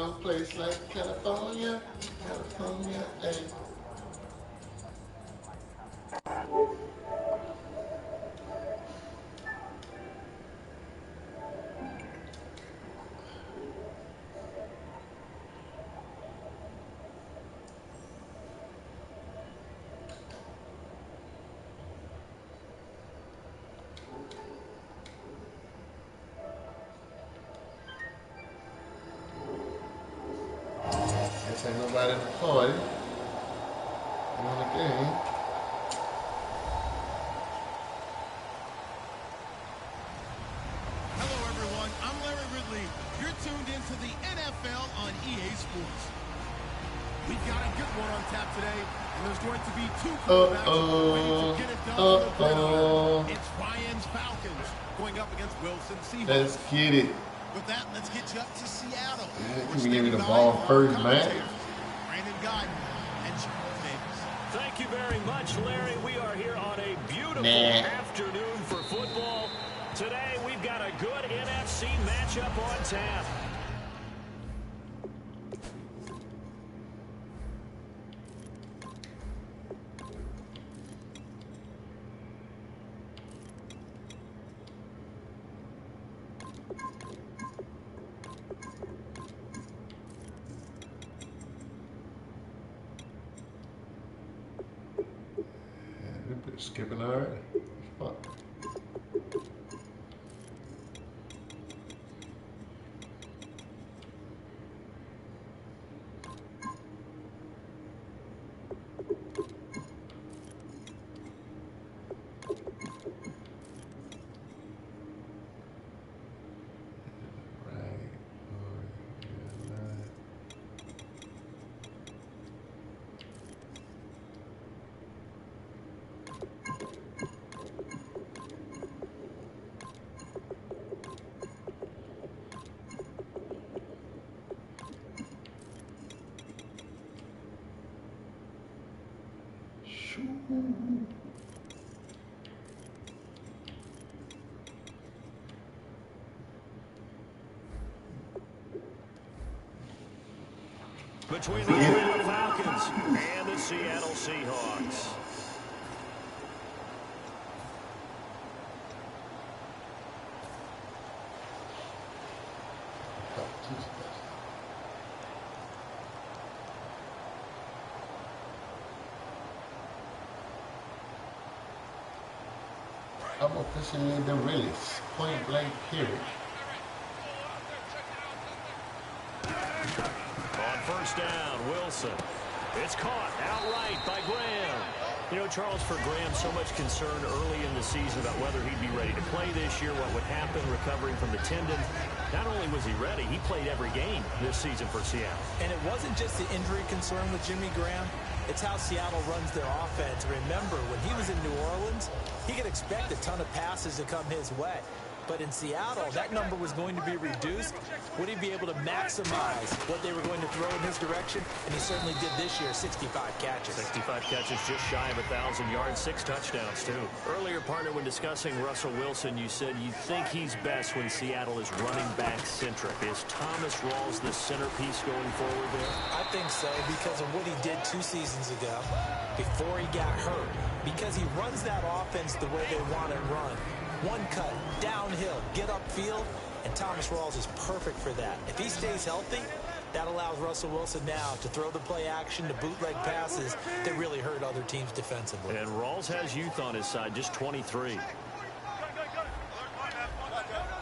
no place like California, California, hey. Guess ain't nobody in the party. On the game. Hello, everyone. I'm Larry Ridley. You're tuned into the NFL on EA Sports. We've got a good one on tap today, and there's going to be two quarterbacks ready to get it done on the gridiron. It's Ryan's Falcons going up against Wilson Seahawks. Let's get it. With that, let's get you up to Seattle. Can we give me the ball first, man? Brandon Guyton and Charles Davis. Thank you very much, Larry. We are here on a beautiful afternoon for football. Today, we've got a good NFC matchup on tap. Skipping already. Fuck. Between the Cleveland Falcons and the Seattle Seahawks. I'm officially the realest. Point blank period. On first down, Wilson. It's caught outright by Graham. You know, Charles, for Graham, so much concern early in the season about whether he'd be ready to play this year, what would happen recovering from the tendon. Not only was he ready, he played every game this season for Seattle. And it wasn't just the injury concern with Jimmy Graham. It's how Seattle runs their offense. Remember, when he was in New Orleans, he could expect a ton of passes to come his way. But in Seattle, that number was going to be reduced. Would he be able to maximize what they were going to throw in his direction? And he certainly did this year, 65 catches. 65 catches, just shy of 1,000 yards, 6 touchdowns, too. Earlier, partner, when discussing Russell Wilson, you said you think he's best when Seattle is running back-centric. Is Thomas Rawls the centerpiece going forward there? I think so, because of what he did 2 seasons ago, before he got hurt. Because he runs that offense the way they want it run. One cut, downhill, get upfield, and Thomas Rawls is perfect for that. If he stays healthy, that allows Russell Wilson now to throw the play action, to bootleg passes that really hurt other teams defensively. And Rawls has youth on his side, just 23.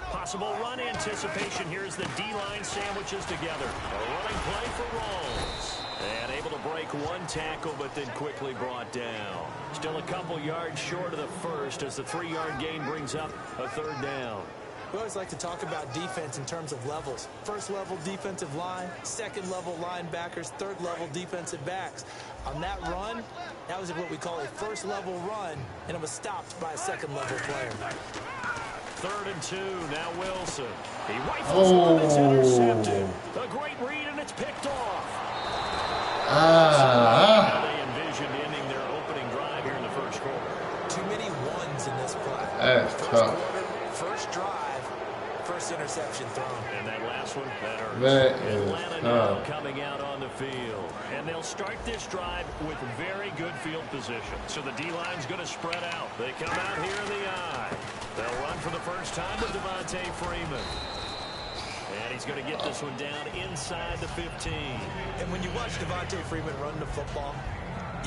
Possible run anticipation. Here's the D-line sandwiches together. A running play for Rawls. And able to break one tackle, but then quickly brought down. Still a couple yards short of the first as the 3-yard gain brings up a 3rd down. We always like to talk about defense in terms of levels. 1st level defensive line, 2nd level linebackers, 3rd level defensive backs. On that run, that was what we call a 1st level run, and it was stopped by a 2nd level player. 3rd and 2, now Wilson. He rifles one, it's intercepted. A great read, and it's picked off. They envisioned ending their opening drive here in the 1st quarter. Too many ones in this play. That's tough. Quarter, 1st drive, 1st interception thrown. And that last this one. That That hurts. is Atlanta now tough. coming out on the field. And they'll start this drive with very good field position. So the D-line's going to spread out. They come out here in the eye. They'll run for the first time with Devontae Freeman. And he's going to get this one down inside the 15. And when you watch Devontae Freeman run the football,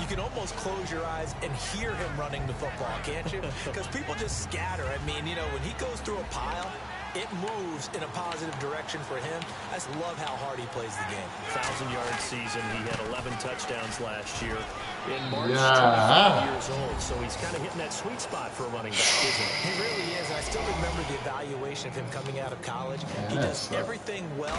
you can almost close your eyes and hear him running the football, can't you? Because people just scatter. I mean, you know, when he goes through a pile, it moves in a positive direction for him. I just love how hard he plays the game. 1,000-yard season. He had 11 touchdowns last year. In March, Yeah. 25 years old. So he's kind of hitting that sweet spot for a running back, isn't he? He really is. And I still remember the evaluation of him coming out of college. He does everything well,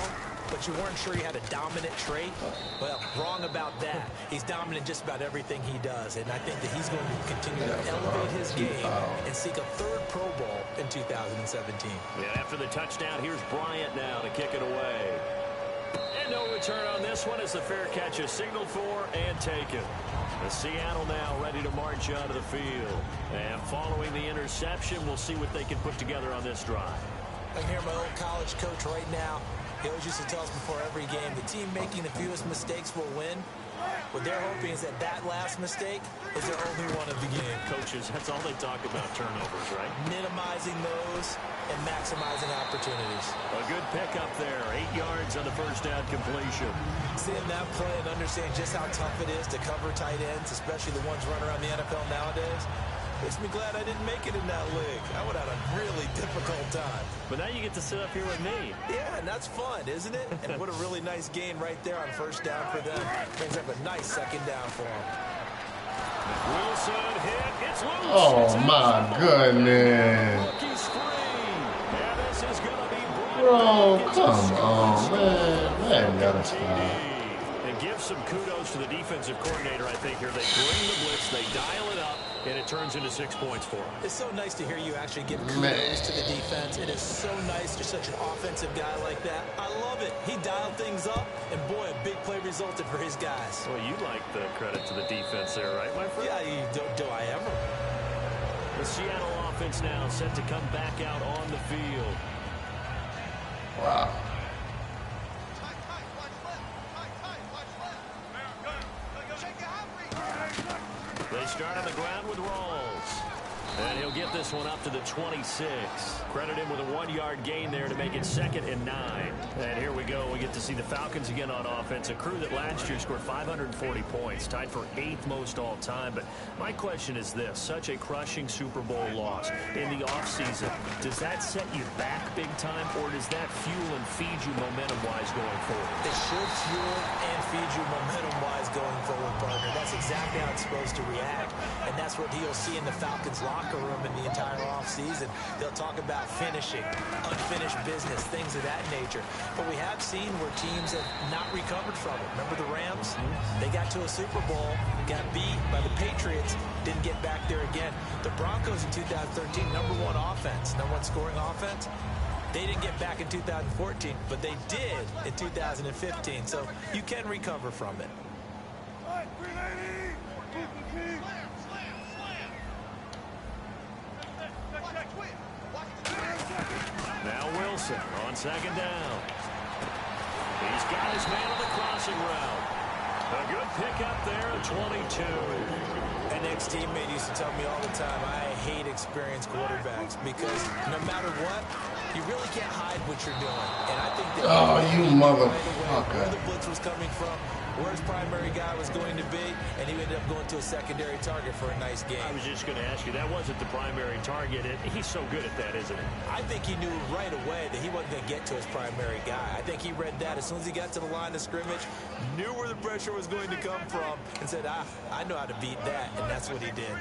but you weren't sure he had a dominant trait. Well, wrong about that. He's dominant just about everything he does. And I think that he's going to continue to elevate his game and seek a third Pro Bowl in 2017. Yeah, after the touchdown, here's Bryant now to kick it away. And no return on this one as the fair catch is signaled for and taken. The Seattle now ready to march onto the field. And following the interception, we'll see what they can put together on this drive. I can hear my old college coach right now. He always used to tell us before every game, the team making the fewest mistakes will win. What they're hoping is that that last mistake is their only one of the game. Coaches, that's all they talk about, turnovers, right? Minimizing those and maximizing opportunities. A good pickup there, 8 yards on the first down completion. Seeing that play and understanding just how tough it is to cover tight ends, especially the ones running around the NFL nowadays, makes me glad I didn't make it in that league. I would have had a really difficult time. But now you get to sit up here with me. Yeah, and that's fun, isn't it? And what a really nice gain right there on first down for them. Brings up a nice second down for them. Wilson hit. It's loose. Oh, It's my goodness. Rookie's free. And this is going to be Bro, come on, man. Man, gotta stop. And give some kudos to the defensive coordinator, I think, here. They bring the blitz, they dial it up, and it turns into 6 points for them. It's so nice to hear you actually give kudos to the defense. It is so nice. You're such an offensive guy like that. I love it. He dialed things up, and boy, a big play resulted for his guys. Well, you like the credit to the defense there, right, my friend? Yeah, do I ever? The Seattle offense now set to come back out on the field. Wow. They start on the ground with Rawls. And he'll get this one up to the 26. Credit him with a 1-yard gain there to make it 2nd and 9. And here we go. We get to see the Falcons again on offense. A crew that last year scored 540 points, tied for 8th most all time. But my question is this. Such a crushing Super Bowl loss in the offseason. Does that set you back big time, or does that fuel and feed you momentum-wise going forward? It should fuel and feed you momentum-wise going forward, partner. That's exactly how it's supposed to react. And that's what you'll see in the Falcons locker room in the entire offseason. They'll talk about finishing, unfinished business, things of that nature. But we have seen where teams have not recovered from it. Remember the Rams? They got to a Super Bowl, got beat by the Patriots, didn't get back there again. The Broncos in 2013, #1 offense, #1 scoring offense. They didn't get back in 2014, but they did in 2015. So you can recover from it. Now Wilson on 2nd down. He's got his man on the crossing route. A good pickup there at 22. An ex-teammate used to tell me all the time, I hate experienced quarterbacks because no matter what, you really can't hide what you're doing. And I think that you where motherfucker. the blitz was coming from, where his primary guy was going to be, and he ended up going to a secondary target for a nice game. I was just going to ask you, that wasn't the primary target. He's so good at that, isn't he? I think he knew right away that he wasn't going to get to his primary guy. I think he read that as soon as he got to the line of scrimmage, knew where the pressure was going to come from, and said, I know how to beat that, and that's what he did.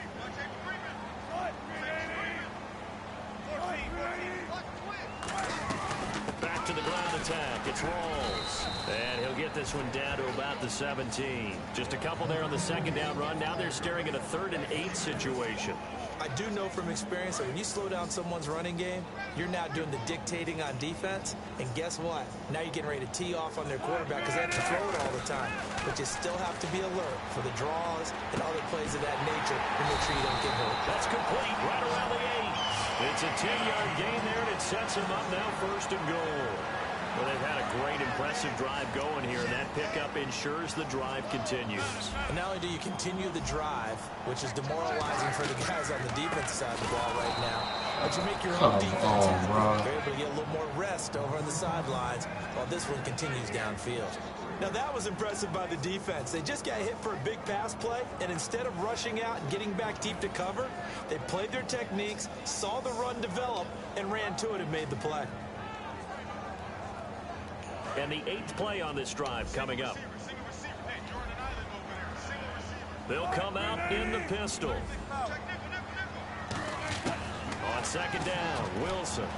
Back to the ground attack. It's Rawls. And he'll get this one down to about the 17. Just a couple there on the 2nd down run. Now they're staring at a 3rd and 8 situation. I do know from experience that when you slow down someone's running game, you're now doing the dictating on defense. And guess what? Now you're getting ready to tee off on their quarterback because they have to throw it all the time. But you still have to be alert for the draws and other plays of that nature to make sure you don't get hurt. That's complete right around the 8. It's a 10-yard gain there, and it sets him up now 1st and goal. Well, they've had a great, impressive drive going here, and that pickup ensures the drive continues. And not only do you continue the drive, which is demoralizing for the guys on the defensive side of the ball right now, but you make your own defense happy. You're able to get a little more rest over on the sidelines while this one continues downfield. Now, that was impressive by the defense. They just got hit for a big pass play, and instead of rushing out and getting back deep to cover, they played their techniques, saw the run develop, and ran to it and made the play. And the 8th play on this drive coming up. They'll come out in the pistol. On 2nd down, Wilson.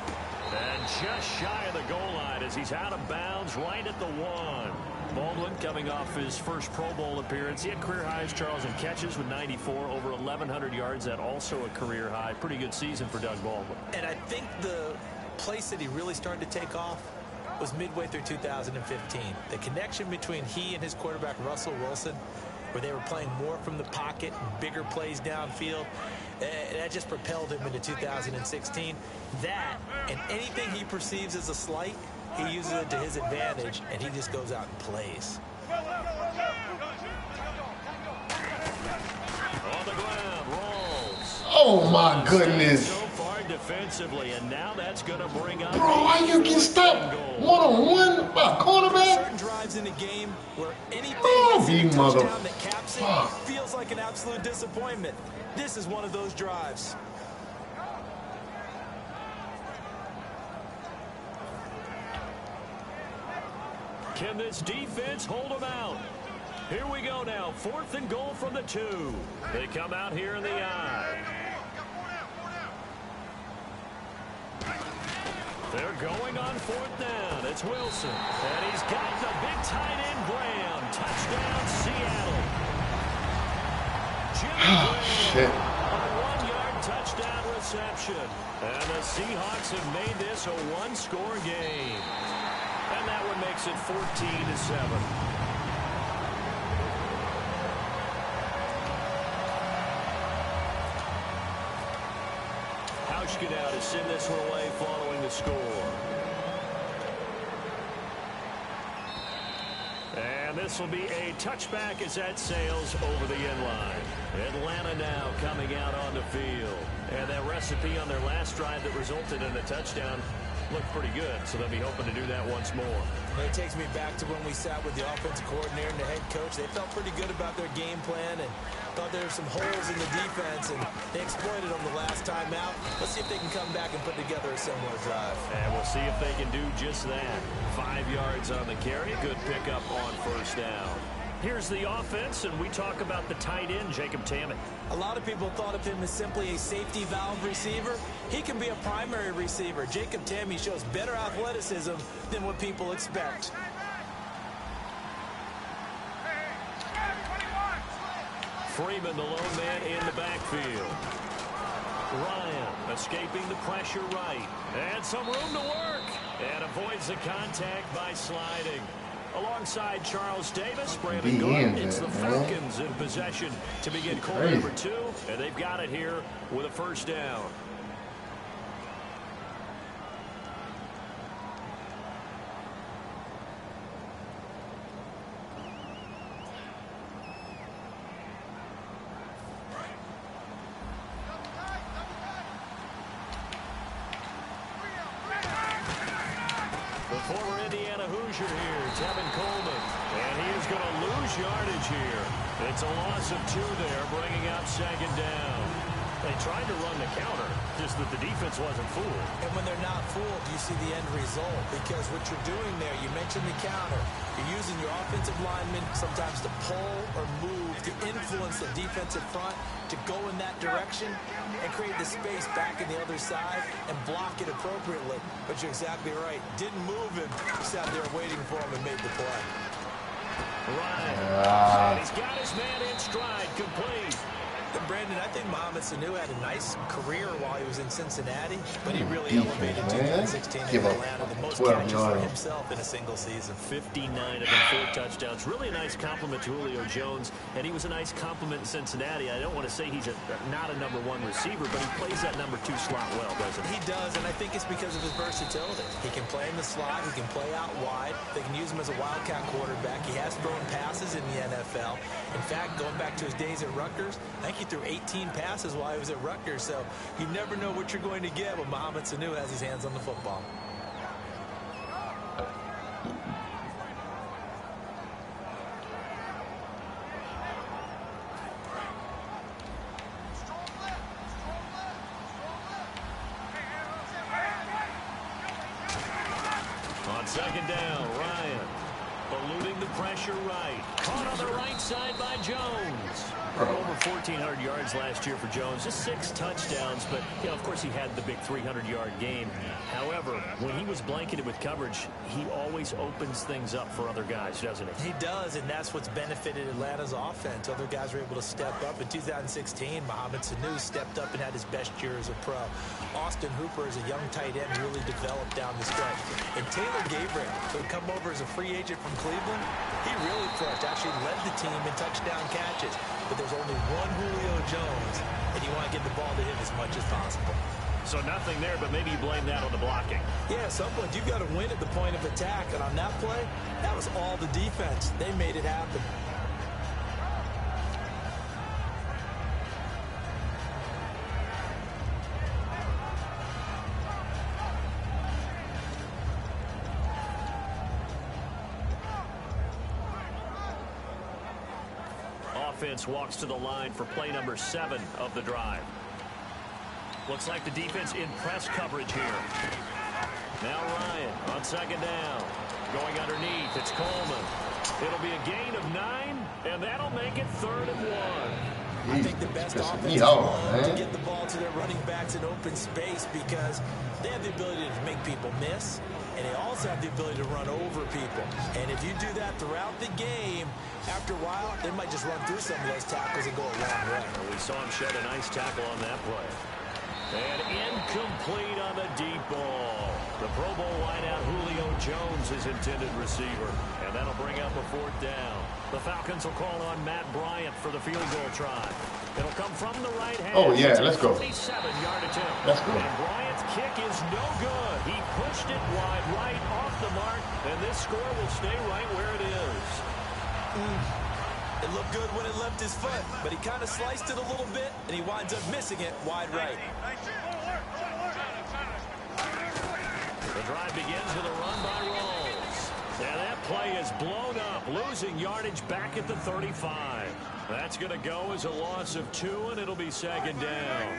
And just shy of the goal line as he's out of bounds right at the 1. Baldwin coming off his first Pro Bowl appearance. He had career highs, Charles, in catches with 94, over 1,100 yards. That also a career high. Pretty good season for Doug Baldwin. And I think the place that he really started to take off was midway through 2015. The connection between he and his quarterback, Russell Wilson, where they were playing more from the pocket and bigger plays downfield, that just propelled him into 2016. That and anything he perceives as a slight, he uses it to his advantage, and he just goes out and plays. On the ground, rolls. Oh my goodness. So far defensively, and now that's going to bring up. Bro, why you get stopped one-on-one by a quarterback? Certain drives in a game where anything touchdown that caps it feels like an absolute disappointment. This is one of those drives. Can this defense hold them out? Here we go now. 4th and goal from the 2. They come out here in the I. They're going on 4th down. It's Wilson. And he's got the big tight end, Graham. Touchdown, Seattle. Jimmy Graham. A 1-yard touchdown reception. And the Seahawks have made this a 1-score game. And that one makes it 14-7. Hauschka to send this one away following the score. And this will be a touchback as that sails over the end line. Atlanta now coming out on the field. And that recipe on their last drive that resulted in a touchdown looked pretty good, so they'll be hoping to do that once more. It takes me back to when we sat with the offensive coordinator and the head coach. They felt pretty good about their game plan and thought there were some holes in the defense, and they exploited them the last time out. Let's see if they can come back and put together a similar drive. And we'll see if they can do just that. 5 yards on the carry. Good pickup on 1st down. Here's the offense, and we talk about the tight end, Jacob Tammett. A lot of people thought of him as simply a safety valve receiver. He can be a primary receiver. Jacob Tammett shows better athleticism than what people expect. Freeman, the lone man in the backfield. Ryan escaping the pressure right. And some room to work. And avoids the contact by sliding. Alongside Charles Davis, Brandon Gordon, it's the Falcons in possession to begin quarter number 2, and they've got it here with a 1st down. The former Indiana Hoosier here, Tevin Coleman. And he is going to lose yardage here. It's a loss of 2 there, bringing up 2nd down. They tried to run the counter, just that the defense wasn't fooled. And when they're not fooled, you see the end result. Because what you're doing there, you mentioned the counter. You're using your offensive linemen sometimes to pull or move, to influence the defensive front, to go in that direction and create the space back in the other side and block it appropriately. But you're exactly right. Didn't move him. Sat there waiting for him and made the play. Ryan. And he's got his man in stride, complete. Brandon, I think Mohamed Sanu had a nice career while he was in Cincinnati, but he really elevated 2016 in Atlanta, the most catches for himself in a single season. 59 of them, 4 touchdowns. Really a nice compliment to Julio Jones, and he was a nice compliment in Cincinnati. I don't want to say he's not a number 1 receiver, but he plays that number 2 slot well, doesn't he? He does, and I think it's because of his versatility. He can play in the slot, he can play out wide. They can use him as a wildcat quarterback. He has thrown passes in the NFL. In fact, going back to his days at Rutgers, I think he threw 18 passes while he was at Rutgers, so you never know what you're going to get when Mohamed Sanu has his hands on the football. On second down, Ryan eluding the pressure right. Caught on the right side by Jones. Over 1,400 yards last year for Jones, just 6 touchdowns, but, you know, of course he had the big 300-yard game. However, when he was blanketed with coverage, he always opens things up for other guys, doesn't he? He does, and that's what's benefited Atlanta's offense. Other guys were able to step up. In 2016, Mohamed Sanu stepped up and had his best year as a pro. Austin Hooper, as a young tight end, really developed down the stretch. And Taylor Gabriel, who had come over as a free agent from Cleveland, he really crushed, actually led the team in touchdown catches. But there's only one Julio Jones, and you want to get the ball to him as much as possible. So nothing there, but maybe you blame that on the blocking. Yeah, at some point, you've got to win at the point of attack. And on that play, that was all the defense. They made it happen. Offense walks to the line for play number 7 of the drive. Looks like the defense in press coverage here. Now Ryan on second down. Going underneath, it's Coleman. It'll be a gain of 9, and that'll make it 3rd and 1. I think the best offense is to get the ball to their running backs in open space because they have the ability to make people miss, and they also have the ability to run over people. And if you do that throughout the game, after a while, they might just run through some of those tackles and go a long way. Well, we saw him shed a nice tackle on that play. And incomplete on the deep ball. The Pro Bowl wideout Julio Jones is intended receiver. And that'll bring up a 4th down. The Falcons will call on Matt Bryant for the field goal try. It'll come from the right hand. Oh, yeah, let's go. 47-yard attempt. Let's go. And Bryant's kick is no good. He pushed it wide right off the mark. And this score will stay right where it is. It looked good when it left his foot, but he kind of sliced it a little bit, and he winds up missing it wide right. The drive begins with a run by Rawls. And that play is blown up, losing yardage back at the 35. That's going to go as a loss of 2, and it'll be 2nd down.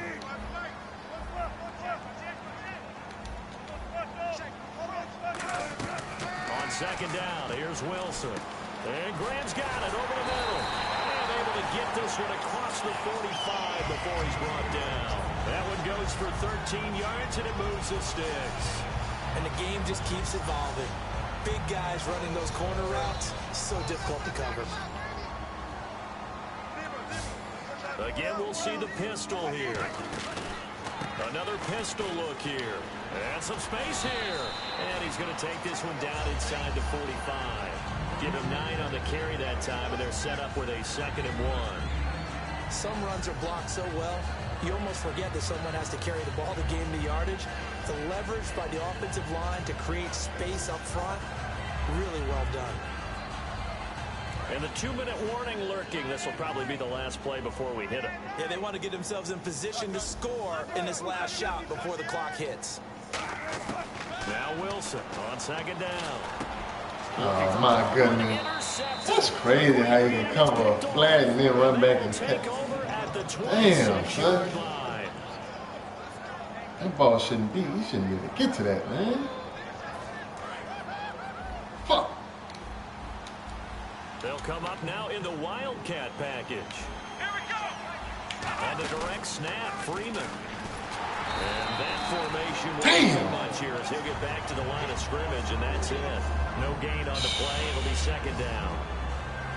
On 2nd down, here's Wilson. And Graham's got it over the middle. And able to get this one across the 45 before he's brought down. That one goes for 13 yards, and it moves the sticks. And the game just keeps evolving. Big guys running those corner routes, so difficult to cover. Again, we'll see the pistol here. Another pistol look here. And some space here. And he's going to take this one down inside the 45. Give him 9 on the carry that time, and they're set up with a 2nd and 1. Some runs are blocked so well, you almost forget that someone has to carry the ball to gain the yardage. The leverage by the offensive line to create space up front, really well done. And the 2-minute warning lurking. This will probably be the last play before we hit it. Yeah, they want to get themselves in position to score in this last shot before the clock hits. Now Wilson on 2nd down. Oh, my goodness. That's crazy how you can cover a flag and then run back and catch. Damn, son. That ball shouldn't be. You shouldn't even get to that, man. Fuck. They'll come up now in the Wildcat package. Here we go. And a direct snap, Freeman. And that formation will Damn. do so much here as he'll get back to the line of scrimmage, and that's it. No gain on the play. It'll be 2nd down.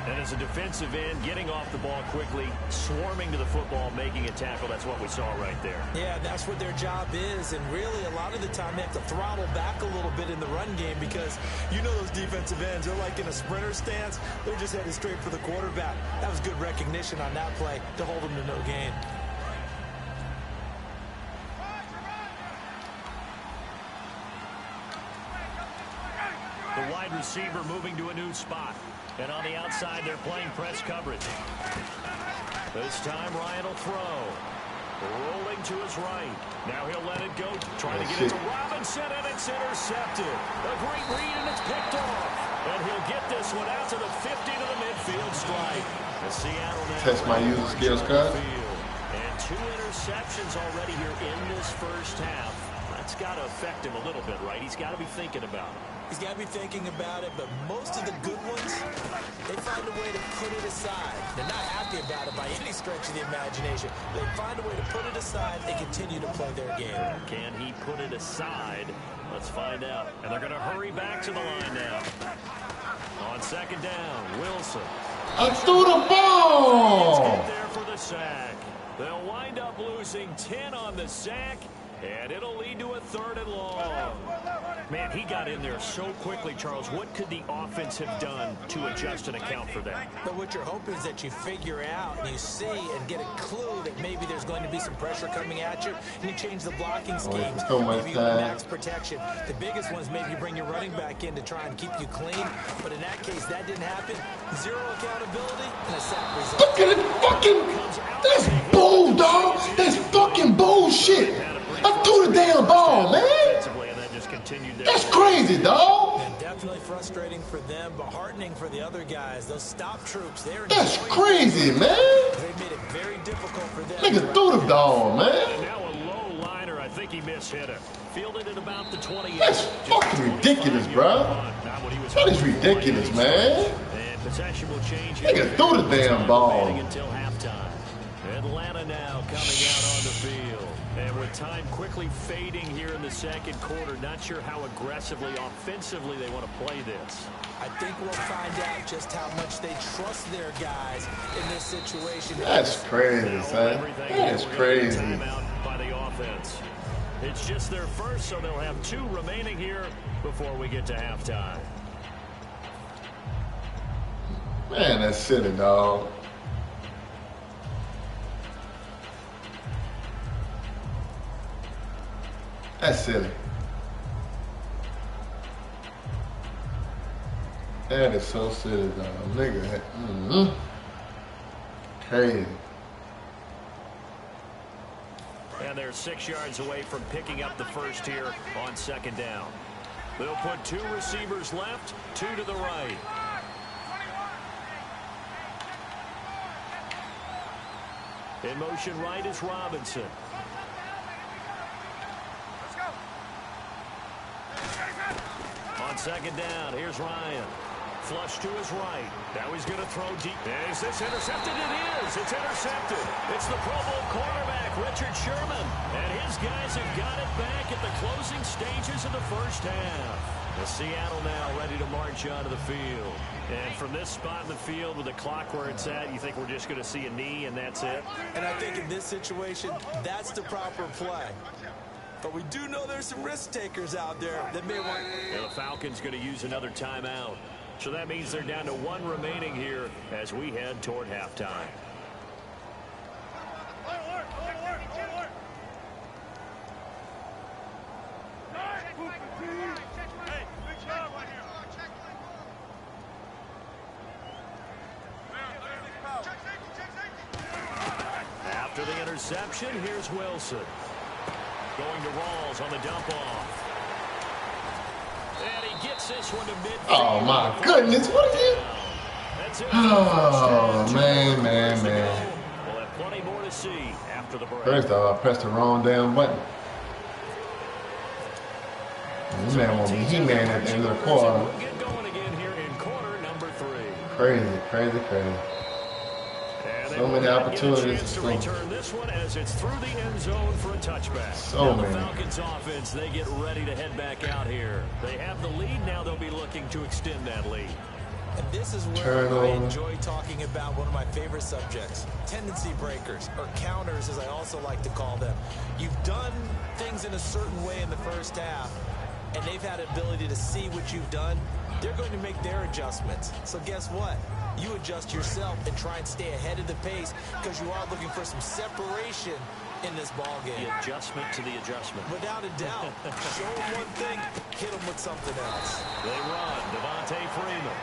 And And as a defensive end, getting off the ball quickly, swarming to the football, making a tackle, that's what we saw right there. Yeah, that's what their job is. And really, a lot of the time, they have to throttle back a little bit in the run game because you know those defensive ends, they're like in a sprinter stance. They're just headed straight for the quarterback. That was good recognition on that play to hold them to no gain. The wide receiver moving to a new spot. And on the outside, they're playing press coverage. This time, Ryan will throw. Rolling to his right. Now he'll let it go. Trying to get it to Robinson, and it's intercepted. A great read, and it's picked off. And he'll get this one out to the 50 to the midfield stripe. The Seattle now test my user skills card. And 2 interceptions already here in this first half. That's got to affect him a little bit, right? He's got to be thinking about it. He's got to be thinking about it, but most of the good ones, they find a way to put it aside. They're not happy about it by any stretch of the imagination. They find a way to put it aside and continue to play their game. Can he put it aside? Let's find out. And they're going to hurry back to the line now. On second down, Wilson. I threw the ball! Get there for the sack. They'll wind up losing 10 on the sack, and it'll lead to a 3rd and long. Man, he got in there so quickly, Charles. What could the offense have done to adjust and account for that? But what you're hoping is that you figure out and you see and get a clue that maybe there's going to be some pressure coming at you, and you change the blocking schemes. Maybe you go max protection. The biggest one is maybe you bring your running back in to try and keep you clean. But in that case, that didn't happen. 0 accountability and a sack result. Look at it fucking... That's bull, dog. That's fucking bullshit. I threw the damn ball, man. That's crazy, dog. And definitely frustrating for them, but heartening for the other guys. Those stop troops, that's crazy, man. They made it very difficult for them. Nigga threw the ball, man. And now a low liner. I think he mishit it. Fielded at about the 28. That's fucking ridiculous, bro. That is ridiculous, man. And possession will change. Nigga threw the damn ball. Until halftime. Atlanta now coming out on the field. And with time quickly fading here in the second quarter, not sure how aggressively, offensively they want to play this. I think we'll find out just how much they trust their guys in this situation. That's crazy, son. That's crazy. By the offense. It's just their first, so they'll have 2 remaining here before we get to halftime. Man, that's silly, dog. That's silly. That is so silly, dog. Nigga. Crazy. And they're 6 yards away from picking up the first here on second down. They'll put 2 receivers left, 2 to the right. In motion right is Robinson. On second down, here's Ryan. Flush to his right. Now he's going to throw deep. Is this intercepted? It is. It's intercepted. It's the Pro Bowl cornerback, Richard Sherman. And his guys have got it back at the closing stages of the first half. The Seattle now ready to march onto the field. And from this spot in the field with the clock where it's at, you think we're just going to see a knee and that's it? And I think in this situation, that's the proper play. But we do know there's some risk takers out there that may want... And the Falcons going to use another timeout. So that means they're down to 1 remaining here as we head toward halftime. After the interception, here's Wilson. Going to Rawls on the dump-off. And he gets this one to midfield. Oh, my goodness. What is it? Oh, man. We'll have plenty more to see after the break. First off, I pressed the wrong damn button. This man won't be He-Man at the end of the quarter. We'll get going again here in quarter number 3. Crazy. So many opportunities to return this one as it's through the end zone for a touchback. So many. The Falcons offense, they get ready to head back out here. They have the lead. Now they'll be looking to extend that lead. And this is where I enjoy talking about one of my favorite subjects, tendency breakers, or counters as I also like to call them. You've done things in a certain way in the first half, and they've had ability to see what you've done. They're going to make their adjustments. So guess what? You adjust yourself and try and stay ahead of the pace because you are looking for some separation in this ball game. The adjustment to the adjustment. Without a doubt. Show them one thing, hit them with something else. They run. Devontae Freeman.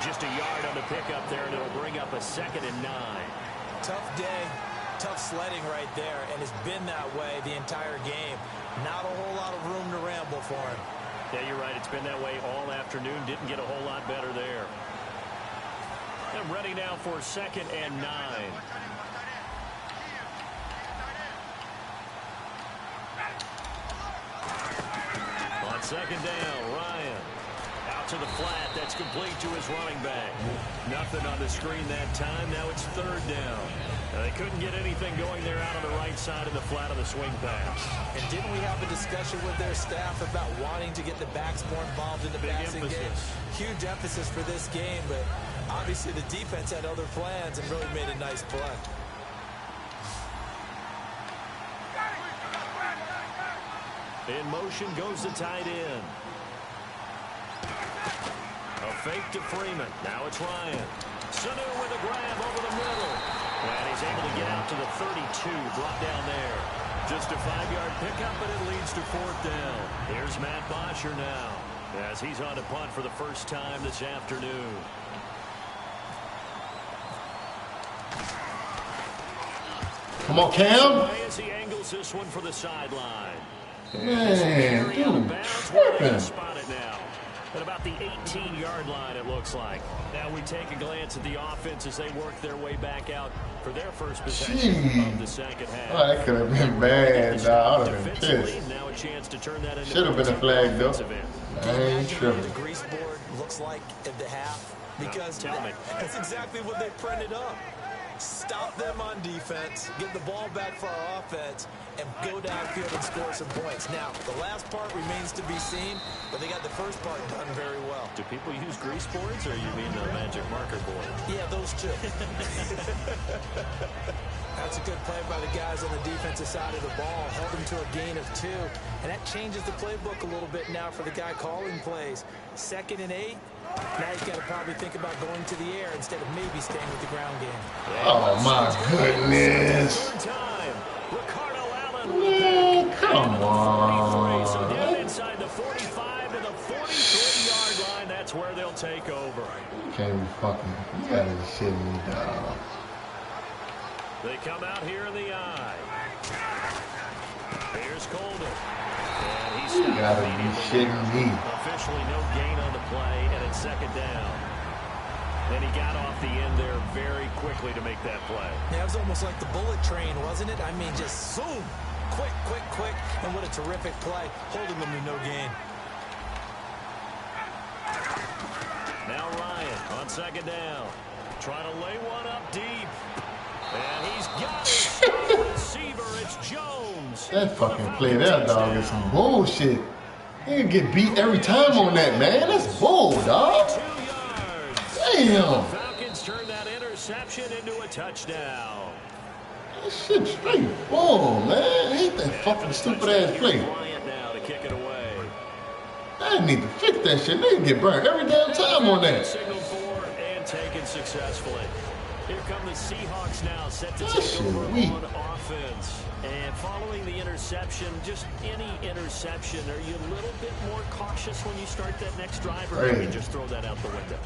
Just a yard on the pickup there, and it'll bring up a 2nd and 9. Tough day, tough sledding right there, and it's been that way the entire game. Not a whole lot of room to ramble for him. Yeah, you're right. It's been that way all afternoon. Didn't get a whole lot better there. And ready now for 2nd and 9. On 2nd down, Ryan. Out to the flat. That's complete to his running back. Nothing on the screen that time. Now it's 3rd down. They couldn't get anything going there out on the right side of the flat of the swing pass. And didn't we have a discussion with their staff about wanting to get the backs more involved in the passing game? Huge emphasis for this game, but obviously the defense had other plans and really made a nice play. In motion goes the tight end. A fake to Freeman. Now it's Ryan. Sanu with a grab over the middle. And he's able to get out to the 32. Brought down there. Just a 5-yard pickup, but it leads to 4th down. Here's Matt Bosher now, as he's on a punt for the first time this afternoon. Come on, Cam. As he angles this one for the sideline. Man, dude, tripping. Spot it now. At about the 18-yard line, it looks like. Now we take a glance at the offense as they work their way back out for their first possession of the second half. Oh, that could have been bad, dog. I would have been pissed. Now a chance to turn that into should have been a flag, though. I ain't tripping. The grease board looks like at the half because that's exactly what they printed up. Stop them on defense, get the ball back for our offense, and go downfield and score some points. Now, the last part remains to be seen, but they got the first part done very well. Do people use grease boards, or you mean the magic marker board? Yeah, those two. That's a good play by the guys on the defensive side of the ball. Held them to a gain of 2. And that changes the playbook a little bit now for the guy calling plays. 2nd and 8. Now he's got to probably think about going to the air instead of maybe staying with the ground game. Oh, my goodness. Man, come on. So down inside the 45 to the 43-yard line. That's where they'll take over. You can't be fucking. You gotta be shitting me, dog. They come out here in the eye. Here's Colden. And he's You gotta be shitting me. Officially no gain on the play, and it's 2nd down. And he got off the end there very quickly to make that play. Yeah, it was almost like the bullet train, wasn't it? I mean, just zoom. Quick, quick, quick. And what a terrific play, holding them to no gain. Now Ryan on 2nd down. Trying to lay one up deep. And he's got it. Receiver, it's Jones. That fucking play there, dog, is some bullshit. You get beat every time on that, man. That's bull, dog. 2 yards. Damn. Falcons turn that interception into a touchdown. That shit straight bull, man. I hate that fucking stupid ass play. Bryant now to kick it away. I need to fix that shit. They can get burned every damn time on that. Signal for and taken successfully. Here come the Seahawks now, set to That take shit over weak. on offense. And following the interception, just any interception, are you a little bit more cautious when you start that next drive, or maybe just throw that out the window?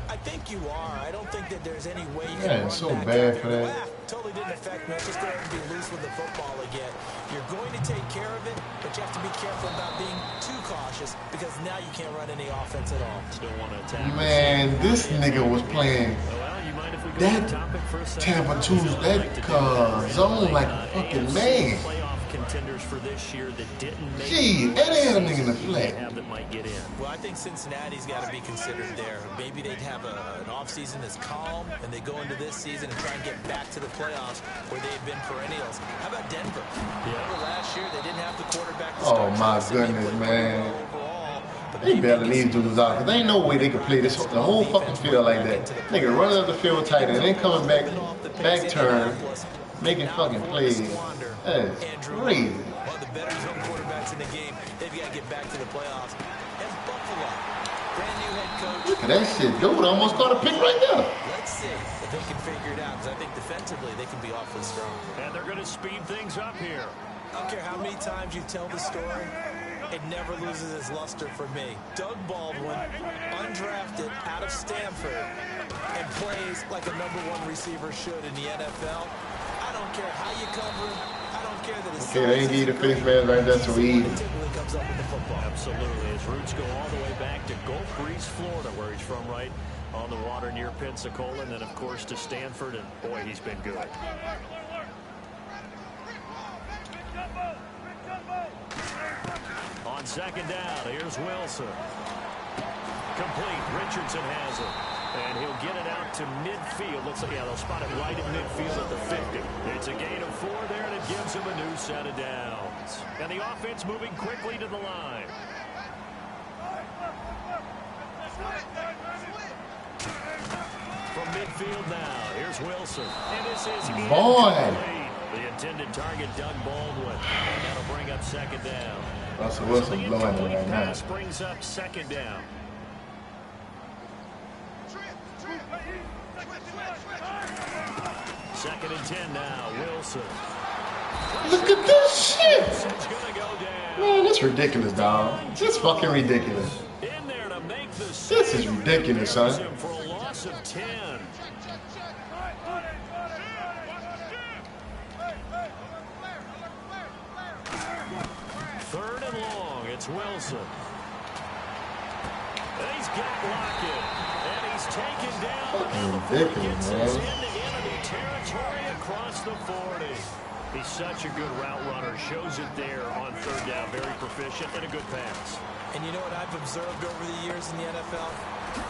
I think you are. I don't think that there's any way you Yeah, can it's run so back bad out for there. that. Well, totally didn't affect me. Just go ahead and be loose with the football again. You're going to take care of it, but you have to be careful about being too cautious because now you can't run any offense at all. Still want to attack. Man, this nigga was playing Well, you mind if we go that to the topic for a second? Tampa 2's that zone like a fucking man. Playoff contenders for this year that didn't make Gee, and they had a nigga in the flat. that might get in. Well, I think Cincinnati's got to be considered there. Maybe they'd have an offseason that's calm, and they go into this season and try and get back to the playoffs where they've been perennials. How about Denver? Remember last year they didn't have the quarterback to Oh, start my Johnson. He goodness, played pretty man. well overall, They bailing these dudes out because there ain't no way they could play the whole fucking field like that. Nigga running up the field tight and then coming back turn, making fucking plays. That is crazy. One of the better young quarterbacks in the game. They've got to get back to the playoffs. And Buffalo, brand new head coach. Look at that shit, dude. Almost caught a pick right there. Let's see if they can figure it out, because I think defensively they can be awfully strong. And they're going to speed things up here. I don't care how many times you tell the story, it never loses its luster for me. Doug Baldwin, undrafted out of Stanford, and plays like a #1 receiver should in the NFL. I don't care how you cover him. I don't care that his Okay, they ain't give you the face man right there, so easy. comes up with the football. Absolutely. His roots go all the way back to Gulf Breeze, Florida, where he's from, right on the water near Pensacola, and then, of course, to Stanford, and boy, he's been good. On second down, here's Wilson. Complete. Richardson has it. And he'll get it out to midfield. Looks like, yeah, they'll spot it right at midfield at the 50. It's a gain of 4 there, and it gives him a new set of downs. And the offense moving quickly to the line. From midfield now, here's Wilson. And this is incomplete. The intended target, Doug Baldwin. And that'll bring up second down. Russell Wilson blowing it right now. Pass brings up second down. Second and 10 now, Wilson. Look at this shit! Man, that's ridiculous, dog. This fucking ridiculous. In there to make the This is ridiculous, son. for a loss of 10. Third and long, it's Wilson. And he's got Lockett. And he's taken down. Fucking ridiculous, man. Enemy territory across the 40. He's such a good route runner. Shows it there on third down. Very proficient and a good pass. And you know what I've observed over the years in the NFL?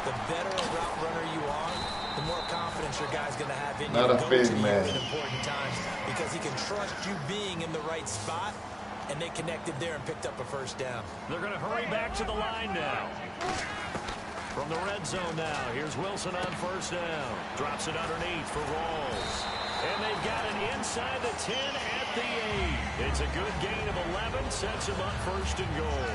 The better a route runner you are, the more confidence your guy's going to have in you. Not a big man. In important times, because he can trust you being in the right spot, and they connected there and picked up a first down. They're going to hurry back to the line now. From the red zone now, here's Wilson on first down. Drops it underneath for Rawls. And they've got it inside the 10 at the 8. It's a good gain of 11, sets him up first and goal.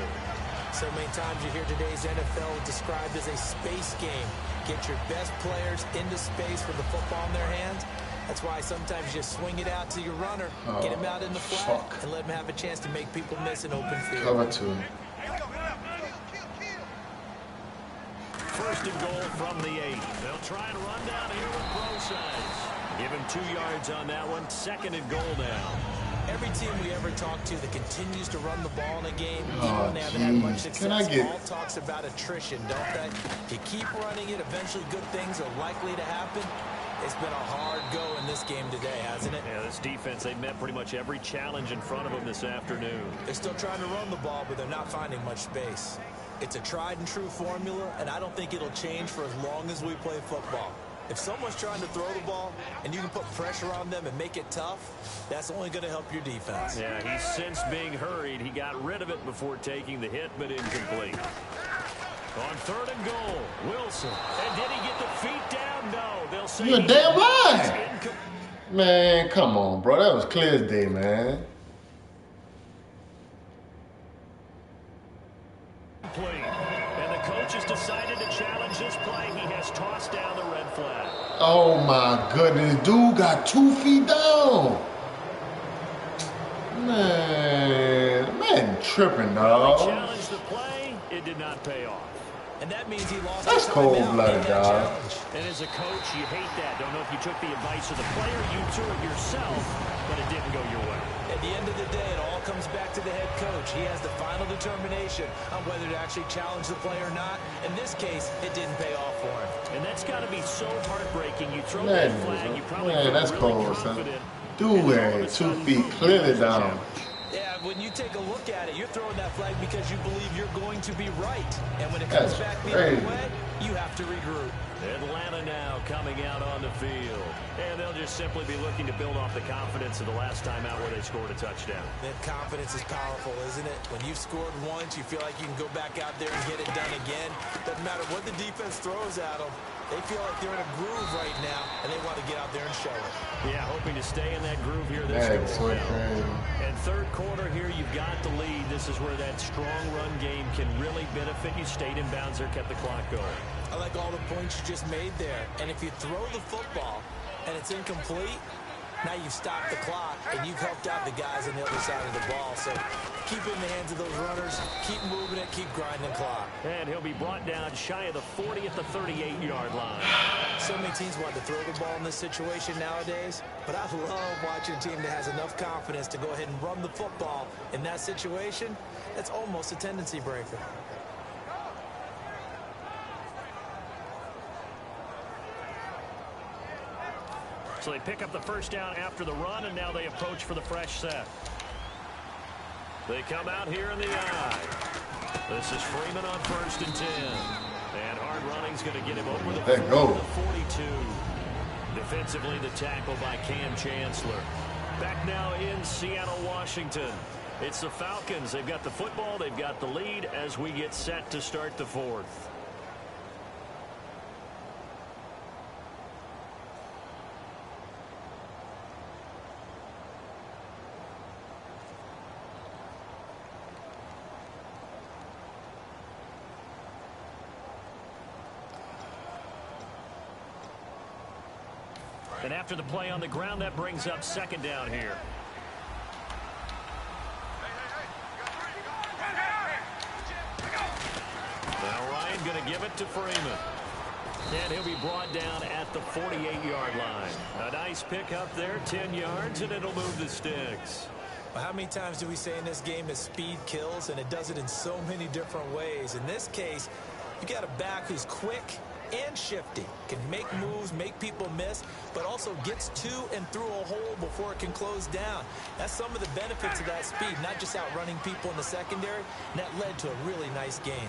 So many times you hear today's NFL described as a space game. Get your best players into space with the football in their hands. That's why sometimes you just swing it out to your runner, get him out in the flat, and let him have a chance to make people miss an open field. Cover 2. First and goal from the 8. They'll try and run down here with Brosides. Give him 2 yards on that one. Second and goal now. Every team we ever talk to that continues to run the ball in a game, even when they haven't had much success, all talks about attrition, don't they? If you keep running it, eventually good things are likely to happen. It's been a hard go in this game today, hasn't it? Yeah, this defense, they met pretty much every challenge in front of them this afternoon. They're still trying to run the ball, but they're not finding much space. It's a tried and true formula, and I don't think it'll change for as long as we play football. If someone's trying to throw the ball and you can put pressure on them and make it tough, that's only going to help your defense. Yeah, he's since being hurried. He got rid of it before taking the hit, but incomplete. On third and goal, Wilson. And did he get the feet down? No. They'll say you're damn right. Man, come on, bro. That was clear as day, man. And the coach has decided to challenge this play. He has tossed down the red flag. Oh my goodness, dude got 2 feet down. Man tripping, dog. Challenged the play. It did not pay off. And that means he lost. That's cold-blooded, dog. And as a coach, you hate that. Don't know if you took the advice of the player, you took it yourself, but it didn't go your way. At the end of the day, it all comes back to the head coach. He has the final determination on whether to actually challenge the play or not. In this case, it didn't pay off for him. And that's got to be so heartbreaking. You throw that flag, you probably that's really cold, son. confident. Dude had 2 feet clearly down. Yeah, Yeah, when you take a look at it, you're throwing that flag because you believe you're going to be right. And when it comes back the other way, you have to regroup. Atlanta now coming out on the field. And they'll just simply be looking to build off the confidence of the last time out where they scored a touchdown. That confidence is powerful, isn't it? When you've scored once, you feel like you can go back out there and get it done again. Doesn't matter what the defense throws at them. They feel like they're in a groove right now, and they want to get out there and show it. Yeah, hoping to stay in that groove here this go around. And third quarter here, you've got the lead. This is where that strong run game can really benefit you. Stayed in bounds there, kept the clock going. I like all the points you just made there. And if you throw the football and it's incomplete, now you've stopped the clock and you've helped out the guys on the other side of the ball. So keep it in the hands of those runners, keep moving it, keep grinding clock. And he'll be brought down shy of the 40 at the 38-yard line. So many teams want to throw the ball in this situation nowadays, but I love watching a team that has enough confidence to go ahead and run the football in that situation. That's almost a tendency breaker. So they pick up the first down after the run, and now they approach for the fresh set. They come out here in the eye. This is Freeman on 1st and 10. And hard running's going to get him over the 42. Defensively, the tackle by Cam Chancellor. Back now in Seattle, Washington. It's the Falcons. They've got the football. They've got the lead as we get set to start the fourth. And after the play on the ground, that brings up second down here. Now Ryan going to give it to Freeman. And he'll be brought down at the 48-yard line. A nice pickup there, 10 yards, and it'll move the sticks. Well, how many times do we say in this game that speed kills, and it does it in so many different ways? In this case, you got a back who's quick and shifty, can make moves, make people miss, but also gets to and through a hole before it can close down. That's some of the benefits of that speed, not just outrunning people in the secondary, and that led to a really nice gain.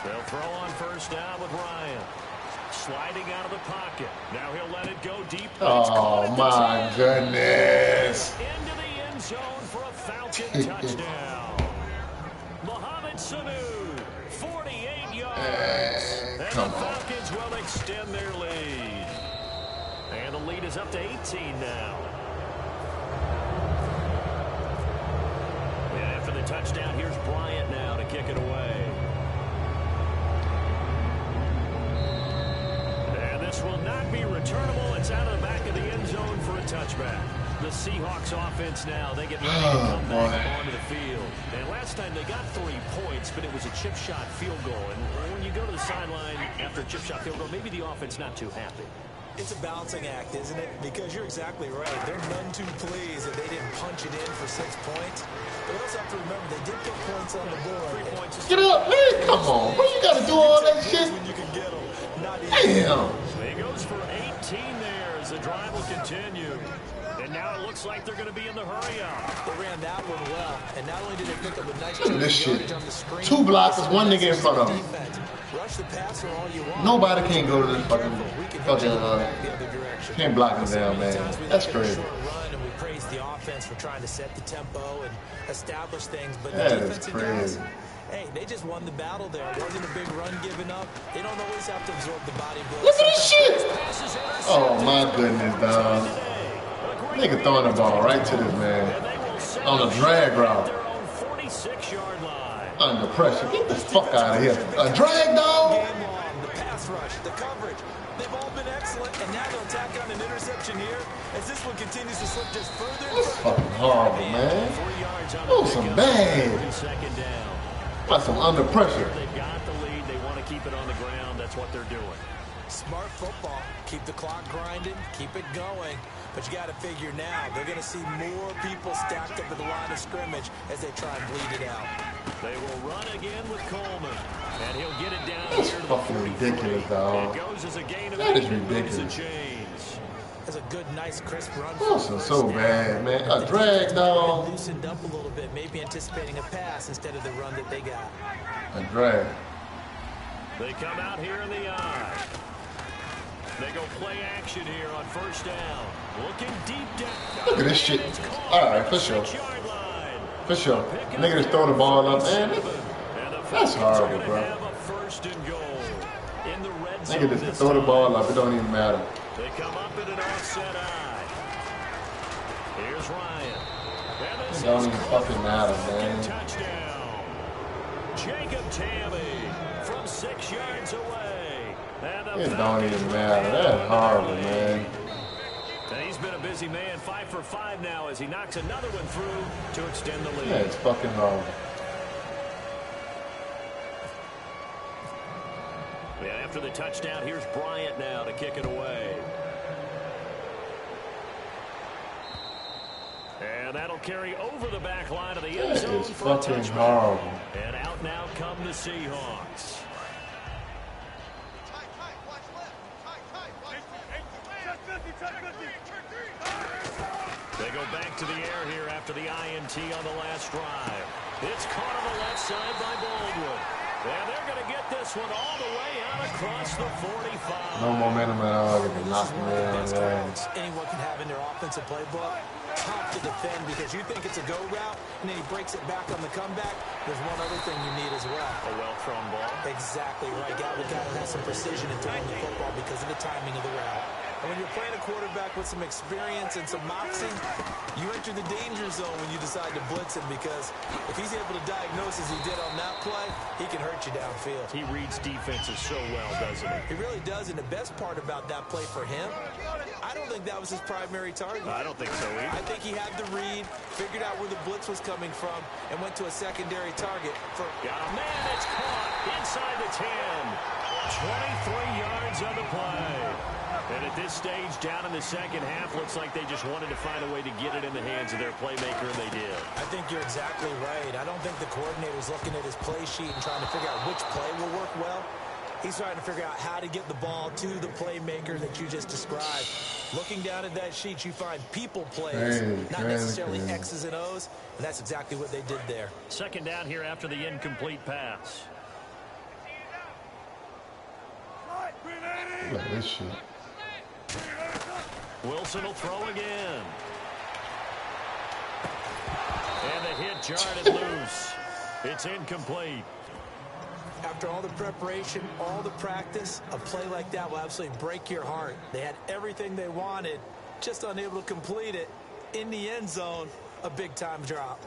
They'll throw on first down with Ryan. Sliding out of the pocket. Now he'll let it go deep. Oh, my goodness. Into the end zone for a Falcon touchdown. Mohamed Sanu, 48 yards. And the Falcons will extend their lead. And the lead is up to 18 now. And after the touchdown, here's Bryant now to kick it away. And this will not be returnable. It's out of the back of the end zone for a touchback. The Seahawks offense now, they get ready to come back onto the field. And last time they got 3 points, but it was a chip shot field goal. And when you go to the sideline after a chip shot field goal, maybe the offense not too happy. It's a balancing act, isn't it? Because you're exactly right. They're none too pleased that they didn't punch it in for 6 points. But we also have to remember they did put points on the board. 3 points. Get up, man. Come on. What you got to do all that shit? When you can get them. Not Damn. So he goes for 18 there as the drive will continue. And now it looks like they're going to be in the hurry-up. They ran that one well. And not only did they pick up a nice Look at this shit. yardage on the screen. 2 blockers, 1 nigga in front of him. Rush the passer all you want. Nobody can go to this fucking can't block him down, man. That's crazy. And we praise the offense for trying to set the tempo and establish things. But That the is defensive crazy. guys, hey, they just won the battle there. It wasn't a big run given up. They don't always have to absorb the body blow. Look at this shit. Oh, my goodness, dog. Nigga throwing the ball right to this man on a drag route. Under pressure. Get the fuck out of here. A drag, dog? The pass rush, the coverage. They've all been excellent, and now they'll tack on an interception here as this one continues to slip just further. That's fucking horrible, man. Oh, some bad. Second down. Got some under pressure. They've got the lead. They want to keep it on the ground. That's what they're doing. Smart football. Keep the clock grinding. Keep it going. But you got to figure now, they're going to see more people stacked up at the line of scrimmage as they try and bleed it out. They will run again with Coleman. And he'll get it down That's here to fucking the 44. ridiculous, dog. It goes as a gain of That is 8 and moves ridiculous. the chains. That's a good, nice, crisp run. Also so bad, man. A drag, dog. Loosened up a little bit, maybe anticipating a pass instead of the run that they got. A drag. They come out here in the eye. They go play action here on first down. Looking deep down. Look at this shit. All right, for sure. For sure. Nigga just throw the ball up, man. That's horrible, bro. Nigga just throw the ball up. It don't even matter. They come up in an offset eye. Here's Ryan. It don't even fucking matter, man. Touchdown. Jacob Tammy from 6 yards away. It don't even matter. That's horrible, man. And he's been a busy man, 5 for 5 now as he knocks another one through to extend the lead. Yeah, it's fucking horrible. Yeah, after the touchdown, here's Bryant now to kick it away. And that'll carry over the back line of the end zone for a touchdown. Horrible. And out now come the Seahawks. They go back to the air here after the INT on the last drive. It's caught on the left side by Baldwin. And they're going to get this one all the way out across the 45. No momentum at all. They can knock me down. Anyone can have in their offensive playbook. Tough to defend because you think it's a go route, and then he breaks it back on the comeback. There's one other thing you need as well. A well-thrown ball. Exactly right. The guy has some precision in throwing the football because of the timing of the route. And when you're playing a quarterback with some experience and some moxie, you enter the danger zone when you decide to blitz him because if he's able to diagnose as he did on that play, he can hurt you downfield. He reads defenses so well, doesn't he? He really does, and the best part about that play for him, I don't think that was his primary target. I don't think so either. I think he had the read, figured out where the blitz was coming from, and went to a secondary target. Got a man that's caught inside the 10. 23 yards on the play. And at this stage, down in the second half, looks like they just wanted to find a way to get it in the hands of their playmaker, and they did. I think you're exactly right. I don't think the coordinator's looking at his play sheet and trying to figure out which play will work well. He's trying to figure out how to get the ball to the playmaker that you just described. Looking down at that sheet, you find people plays, not necessarily X's and O's, and that's exactly what they did there. Second down here after the incomplete pass. Look at this shit. Wilson will throw again. And the hit jarred it loose. It's incomplete. After all the preparation, all the practice, a play like that will absolutely break your heart. They had everything they wanted, just unable to complete it. In the end zone, a big-time drop.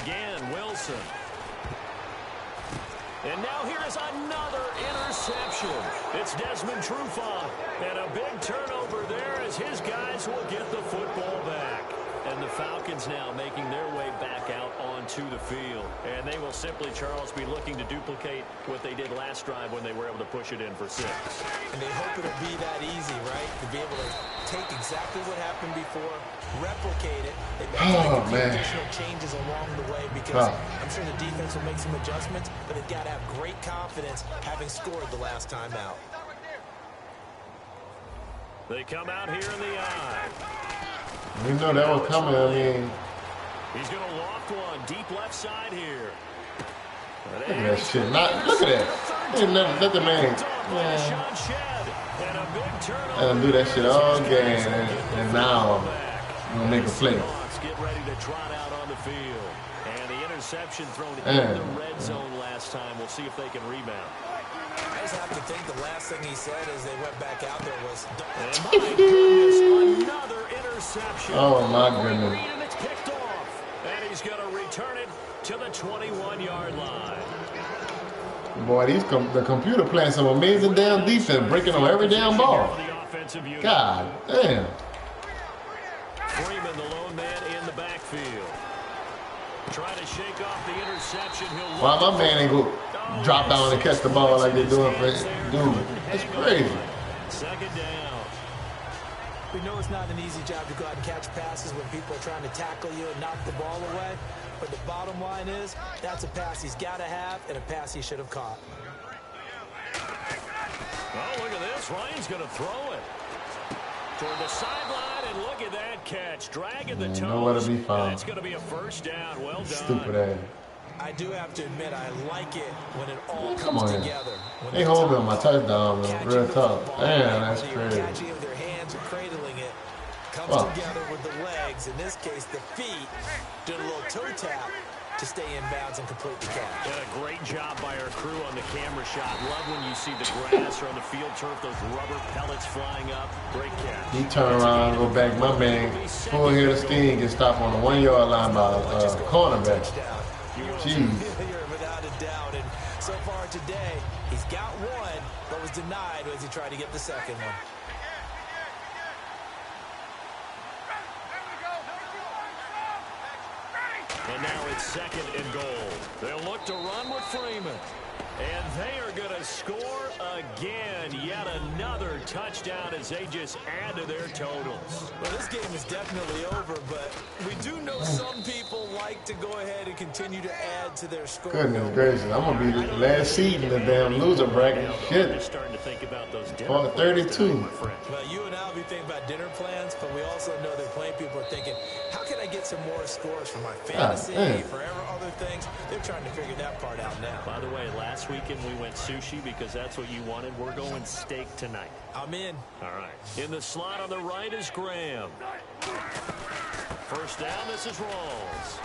Again, Wilson. And now here's another interception. It's Desmond Trufant. And a big turnover there as his guys will get the football back. And the Falcons now making their way back out onto the field. And they will simply, Charles, be looking to duplicate what they did last drive when they were able to push it in for 6. And they hope it'll be that easy, right? To be able to take exactly what happened before, replicate it. They make additional changes along the way because I'm sure the defense will make some adjustments, but they've got to have great confidence having scored the last time out. They come out here in the eye. You know that was coming. I mean, he's going to loft one deep left side here. Look at that shit. Look at that. Ain't let the man. And do that shit all game. And now I'm going to make a play. Get ready to trot out on the field. And the interception thrown in the red zone last time. We'll see if they can rebound. I just have to think the last thing he said as they went back out there was, my goodness, another interception. Oh, my goodness. And it's kicked off. And he's going to return it to the 21-yard line. Boy, the computer playing some amazing damn defense, breaking on every damn ball. God damn. Freeman, the lone man in the backfield. Trying to shake off the interception. Why my man ain't go drop down and catch the ball like they're doing for dude? That's crazy. Second down. We know it's not an easy job to go out and catch passes when people are trying to tackle you and knock the ball away. But the bottom line is, that's a pass he's got to have and a pass he should have caught. Oh, look at this. Ryan's going to throw it toward the sideline, and look at that catch. Dragging the toes. Nowhere to be found. It's going to be a first down. Well done. Stupid ass. I do have to admit, I like it when it all comes together. They hold me on my touchdown, man. Real tough. Damn, that's crazy. Catching it with their hands or cradling it. Comes together with the legs. In this case, the feet. Did a little toe tap to stay in bounds and complete the catch. Did a great job by our crew on the camera shot. Love when you see the grass or on the field turf, those rubber pellets flying up. Great catch. He turned around, go back. My man, full head of steam, get stopped on the 1 yard line by a cornerback. Jeez. Without a doubt. And so far today, he's got one, but was denied as he tried to get the second one. And now it's second and goal. They'll look to run with Freeman. And they are going to score again. Yet another touchdown as they just add to their totals. Well, this game is definitely over, but we do know some people like to go ahead and continue to add to their score. Goodness gracious, I'm going to be the last seed in the damn loser bracket. Shit. Starting to think about those 32. Well, you and I will be thinking about dinner plans, but we also know that plenty of people are thinking, how can I get some more scores for my fantasy, for other things? They're trying to figure that part out now. By the way, last weekend we went sushi because that's what you wanted. We're going steak tonight. I'm in. All right. In the slot on the right is Graham. First down, this is Rawls.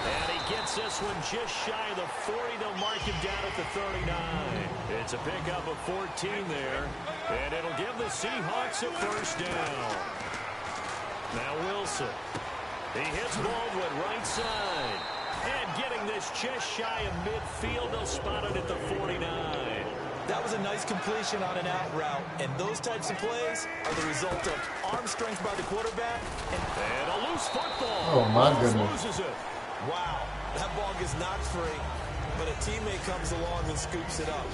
And he gets this one just shy of the 40. They'll mark him down at the 39. It's a pickup of 14 there. And it'll give the Seahawks a first down. Now Wilson. He hits Baldwin right side. And getting this just shy of midfield, they'll spot it at the 49. That was a nice completion on an out route. And those types of plays are the result of arm strength by the quarterback. And a loose football. Oh, my goodness. Loses it. Wow, that ball gets knocked free, but a teammate comes along and scoops it up.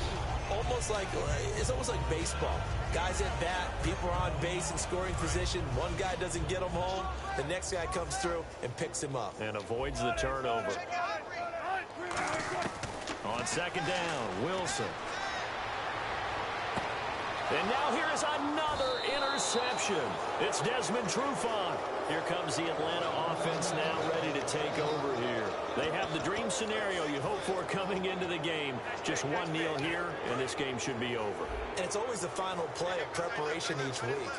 It's almost like baseball. Guys at bat, people are on base in scoring position. One guy doesn't get him home. The next guy comes through and picks him up. And avoids the turnover. On second down, Wilson. And now here's another interception. It's Desmond Trufant. Here comes the Atlanta offense now ready to take over here. They have the dream scenario you hope for coming into the game. Just one kneel here, and this game should be over. And it's always the final play of preparation each week.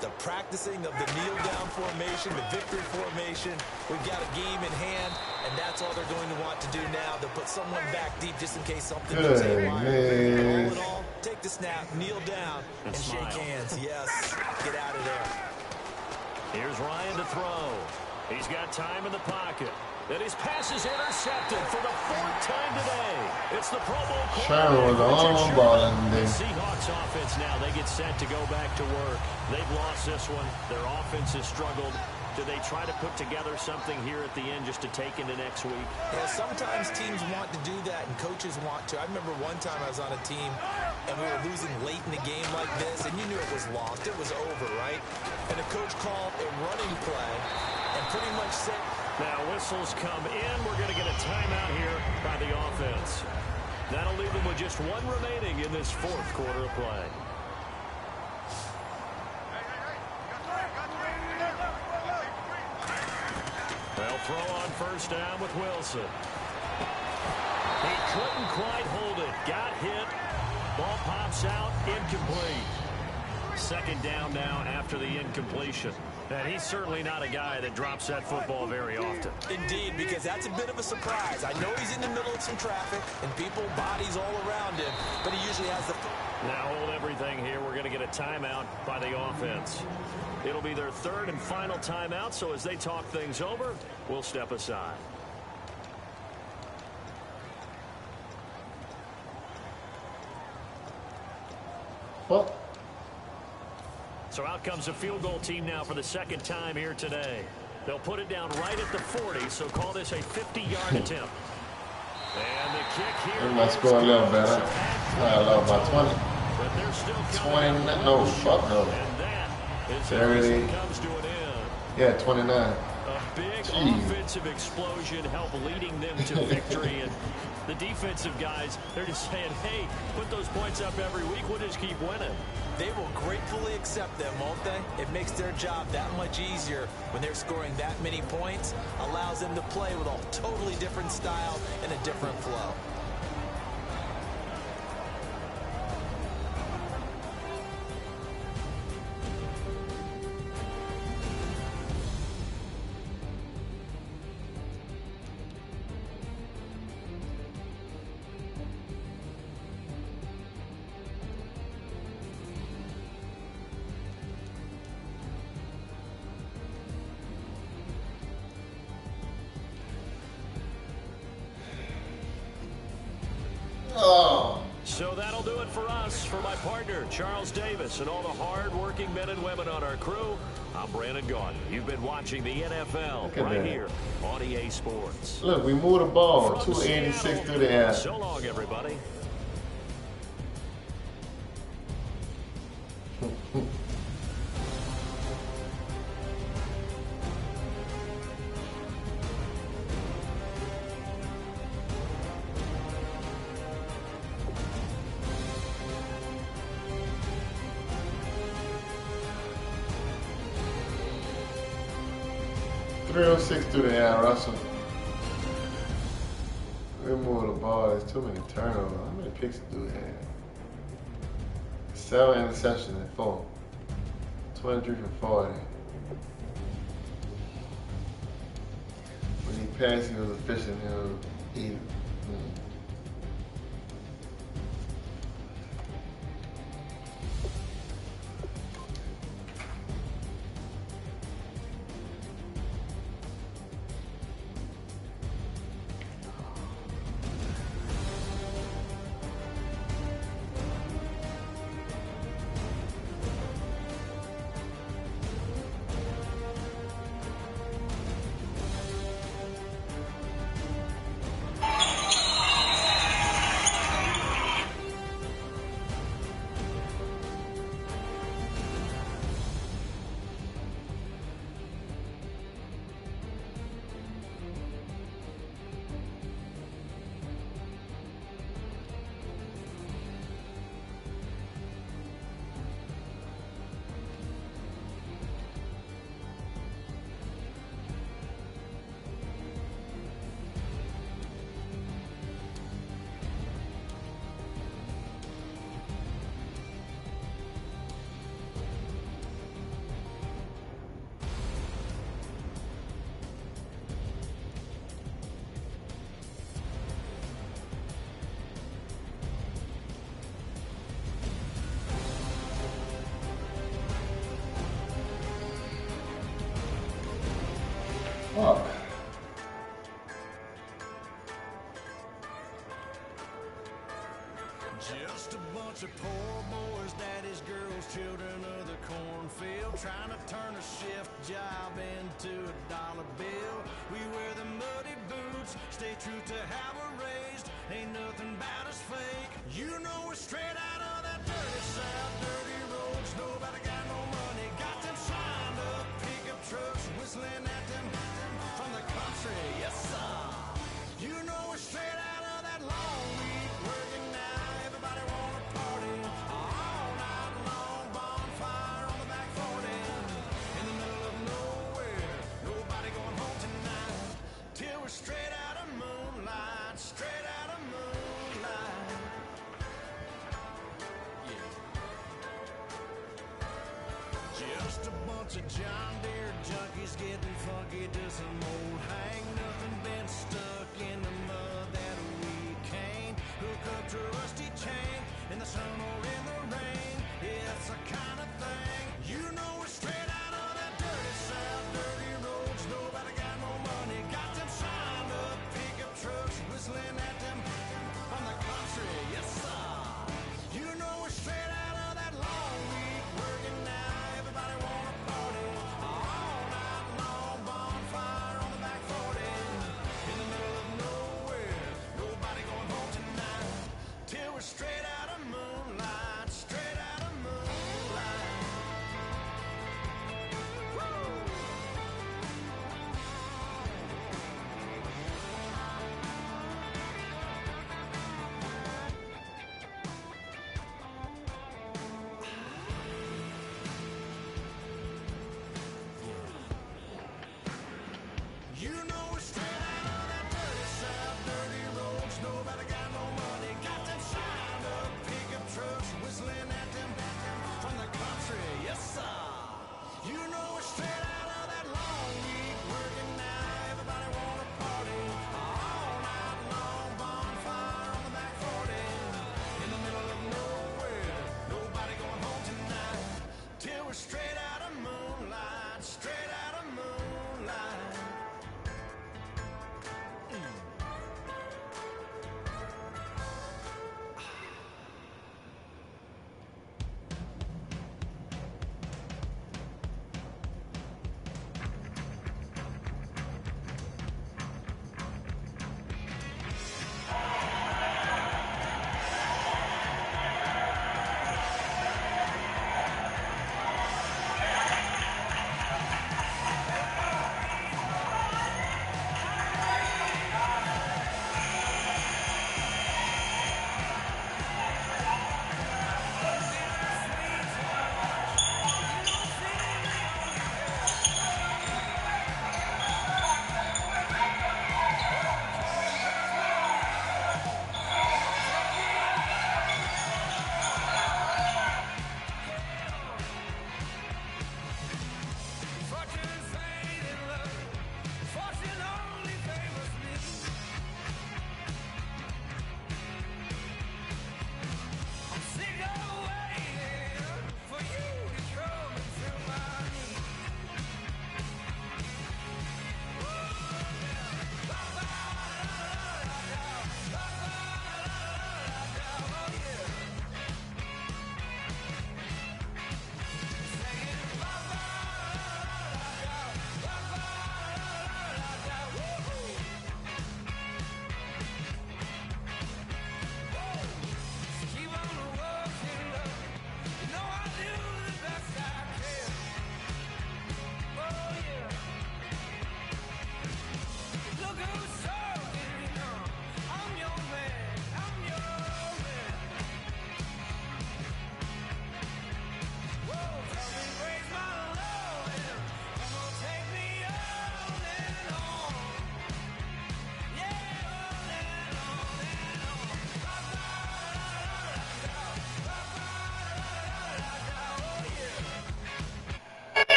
The practicing of the kneel-down formation, the victory formation. We've got a game in hand, and that's all they're going to want to do now. They'll put someone back deep just in case something goes haywire. All in all, take the snap, kneel down, and shake hands. Yes, get out of there. Here's Ryan to throw. He's got time in the pocket. And his pass is intercepted for the fourth time today. It's the Pro Bowl Sherman was a long ball in the there. Seahawks offense now, they get set to go back to work. They've lost this one. Their offense has struggled. Do they try to put together something here at the end just to take into next week? Yeah, sometimes teams want to do that and coaches want to. I remember one time I was on a team and we were losing late in the game like this, and you knew it was lost. It was over, right? And the coach called a running play and pretty much said, now whistles come in. We're going to get a timeout here by the offense. That'll leave them with just one remaining in this fourth quarter of play. They'll throw on first down with Wilson. He couldn't quite hold it. Got hit. Ball pops out. Incomplete. Second down now after the incompletion. And he's certainly not a guy that drops that football very often. Indeed, because that's a bit of a surprise. I know he's in the middle of some traffic and people, bodies all around him, but he usually has the... Now hold everything here. We're going to get a timeout by the offense. It'll be their third and final timeout, so as they talk things over, we'll step aside. Well, so out comes the field goal team now for the second time here today. They'll put it down right at the 40, so call this a 50-yard attempt. And the kick here. They might score a little better. I love by 20. But they're still 20. No, fuck no. And that is 30. comes to an end. Yeah, 29. A big offensive explosion helped leading them to victory. And the defensive guys, they're just saying, hey, put those points up every week. We'll just keep winning. They will gratefully accept them, won't they? It makes their job that much easier when they're scoring that many points. Allows them to play with a totally different style and a different flow. So that'll do it for us. For my partner, Charles Davis, and all the hard-working men and women on our crew, I'm Brandon Gaudin. You've been watching the NFL right here on EA Sports. Look, we moved the ball 286 through the air. So long, everybody. .306 through the air, Russell. We move the ball. There's too many turnovers. How many picks do we have? 7 interceptions and 4. 23 from 40. When he passed, he was efficient. He fuck. Just a bunch of poor boys, daddies, girls, children of the cornfield, trying to turn a shift job into a dollar bill. We wear the muddy boots, stay true to how we're raised. Ain't nothing about us fake. You know we're straight out of that dirty south, dirty roads. Nobody got no money, got them signed up pickup trucks whistling out.